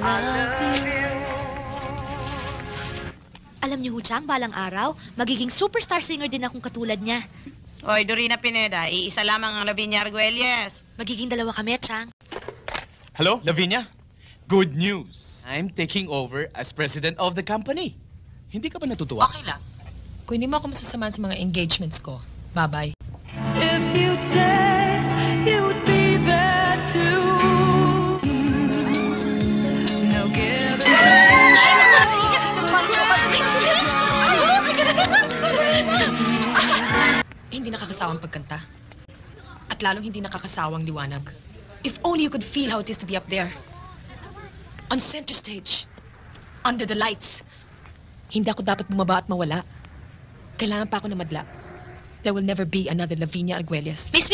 love you. Alam niyo, Chang, balang araw, magiging superstar singer din akong katulad niya. Oy, Dorina Pineda, iisa lamang ang Lavinia Arguelles. Magiging dalawa kami, Chang. Hello, Lavinia? Good news. I'm taking over as president of the company. Hindi ka ba natutuwa? Okay lang. Kung hindi mo ako masasamahan sa mga engagements ko, bye-bye. If you'd say you would be there too. No giving. Hindi nakakasawang pagkanta. At lalong hindi nakakasawang liwanag. If only you could feel how it is to be up there. On center stage. Under the lights. Hindi ako dapat bumaba at mawala. Kailangan pa ako na madla. There will never be another Lavinia Arguelles. Miss!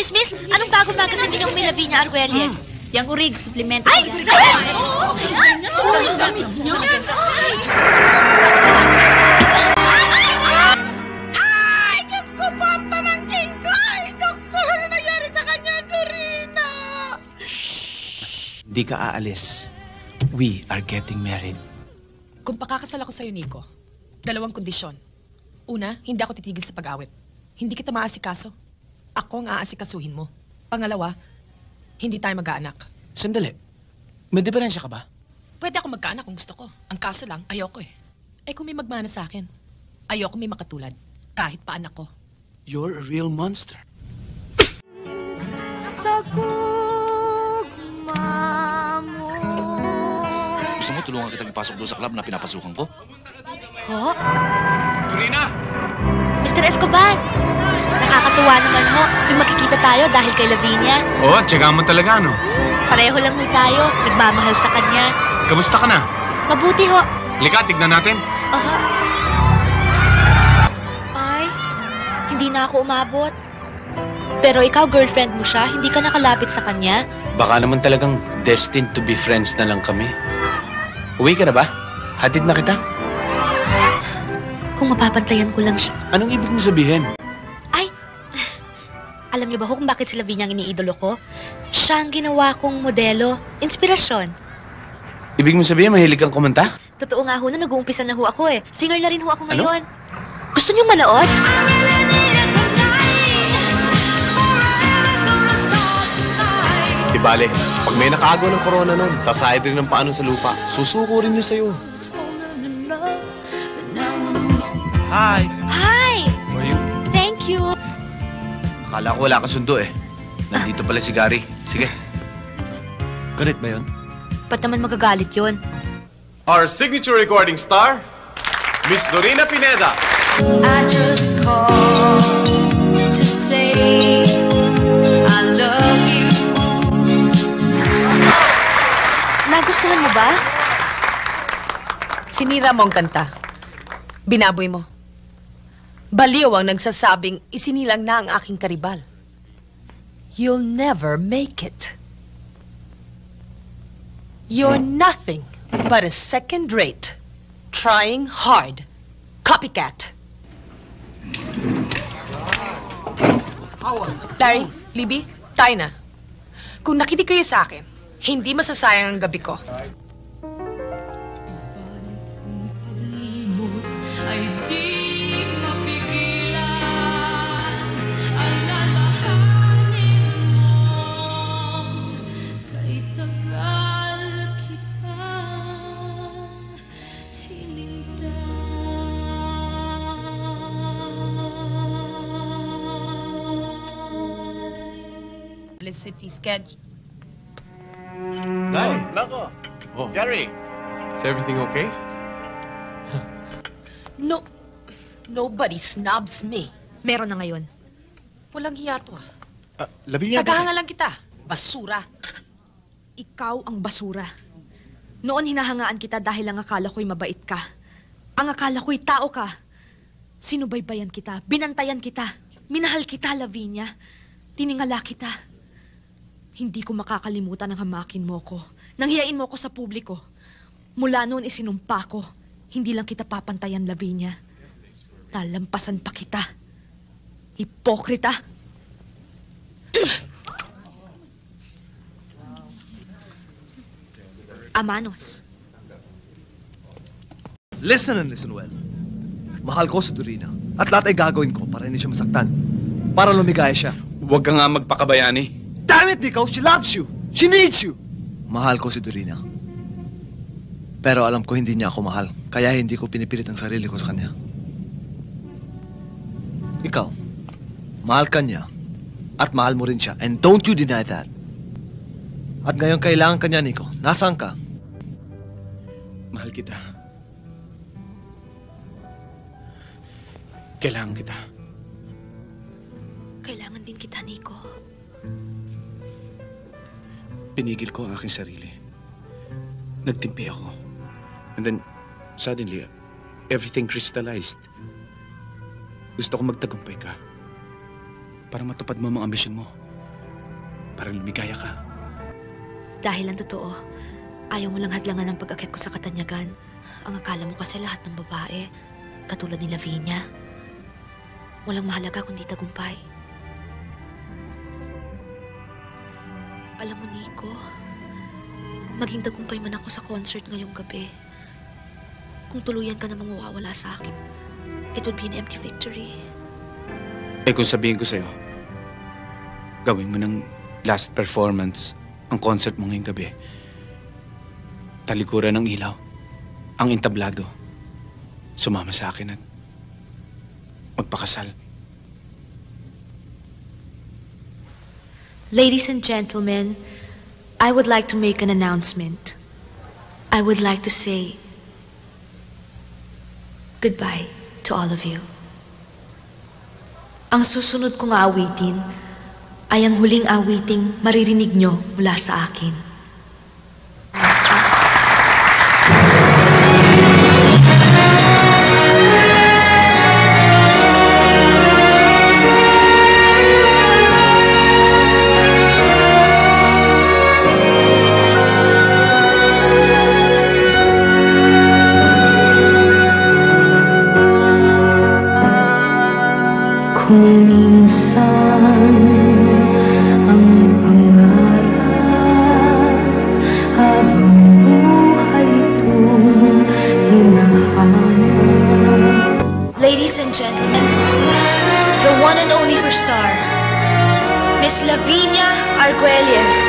Anong bagong magazine ninyong may Lavinia Arguelles? Yang urig, suplemento. Ay! Ay, Diyos ko po ang pamangking ko! Ay, doktor, ano nangyari sa kanya, Dorina? Di ka aalis. We are getting married. Kung pakakasal ako sa'yo, Nico, dalawang kondisyon. Una, hindi ako titigil sa pag-awit. Hindi kita maasikaso. Ako ang aasikasuhin mo. Pangalawa, hindi tayo mag-aanak. Sandali. May diferensya ka ba? Pwede ako magkaanak kung gusto ko. Ang kaso lang, ayoko eh. Eh kung may magmana sa akin, ayoko may makatulad. Kahit pa anak ko. You're a real monster. Sa gugma mo. Gusto mo tulungan kitang ipasok doon sa club na pinapasukan ko? Ho? Dorina! Mr. Escobar! Nakakatuwa naman ho. Tuwing makikita tayo dahil kay Lavinia. Oo, tsaga mo talaga, no? Pareho lang ho tayo. Nagmamahal sa kanya. Kamusta ka na? Mabuti ho. Lika, tignan natin. Aha. Ay, hindi na ako umabot. Pero ikaw, girlfriend mo siya, hindi ka nakalapit sa kanya. Baka naman talagang destined to be friends na lang kami. Uwi ka na ba? Hatid na kita. Kung mapapantayan ko lang siya. Anong ibig mo sabihin? Ay, alam niyo ba ho kung bakit si Lavinia ang iniidolo ko? Siya ang ginawa kong modelo. Inspirasyon. Ibig mo sabihin mahilig kang kumanta? Totoo nga ho na nag-uumpisa na ho ako eh. Singer na rin ho ako ngayon. Gusto niyong manood? Di bale, pag may nakaagaw ng corona nun, sasayad rin ng paano sa lupa. Susuko rin yun sa'yo. Hi! Hi! How are you? Thank you! Akala ko wala ka sundo eh. Nandito pala si Gary. Sige. Galit ba yun? Ba't naman magagalit yun? Our signature recording star, Miss Dorina Pineda. I just called to say I love you. Nagustuhan mo ba? Sinira mo ang kanta. Binaboy mo. Baliw ang nagsasabing isinilang na ang aking karibal. You'll never make it. You're nothing but a second-rate, trying hard, copycat. Larry, Libby, tayo na. Kung nakinig kayo sa akin, hindi masasayang ang gabi ko. Ay di mapigilan, alalahanin mo, kay tagal kitang hinintay. Publicity schedule. Nay! Nako. Oh. Gary. Is everything okay? No, nobody snobs me. Meron na ngayon. Walang hiya to. Lavinia. Tagahanga lang kita. Basura. Ikaw ang basura. Noon hinahangaan kita dahil ang akala ko'y mabait ka. Ang akala ko'y tao ka. Sinubaybayan kita, binantayan kita, minahal kita, Lavinia. Tiningala kita. Hindi ko makakalimutan ang hamakin mo ko. Nanghiyain mo ko sa publiko. Mula noon isinumpa ko. Hindi lang kita papantayan, Lavinia. Lalampasan pa kita. Hipokrita. Amanos. Listen and listen well. Mahal ko si Dorina. At lahat ay gagawin ko para hindi siya masaktan. Para lumigaya siya. Huwag ka nga magpakabayani. Damn it, Nico! She loves you! She needs you! Mahal ko si Dorina. Pero alam ko hindi niya ako mahal. Kaya hindi ko pinipilit ang sarili ko sa kanya. Ikaw, mahal ka niya. At mahal mo rin siya. And don't you deny that. At ngayon kailangan ka niya, Nico. Nasaan ka? Mahal kita. Kailangan kita. Kailangan din kita, Nico. Pinigil ko ang aking sarili. Nagtimpi ako. And then, suddenly, everything crystallized. Gusto ko magtagumpay ka. Para matupad mo ang mga ambisyon mo. Para lumigaya ka. Dahil ang totoo, ayaw mo lang hadlangan ang pag-akit ko sa katanyagan. Ang akala mo kasi lahat ng babae, katulad ni Lavinia, walang mahalaga kundi tagumpay. Alam mo, Nico, maging tagumpay man ako sa concert ngayong gabi, kung tuluyan ka namang mawawala sa akin, it would be an empty victory. Eh kung sabihin ko sa'yo, gawin mo ng last performance ang concert mo ngayong gabi. Talikuran ng ilaw, ang entablado, sumama sa akin at magpakasal. Ladies and gentlemen, I would like to make an announcement. I would like to say goodbye to all of you. Ang susunod kong aawitin ay ang huling awiting maririnig nyo mula sa akin. Maestro. Kung minsan ang pangarap habang buhay itong hinahanap. Ladies and gentlemen, the one and only superstar, Miss Lavinia Arguelles.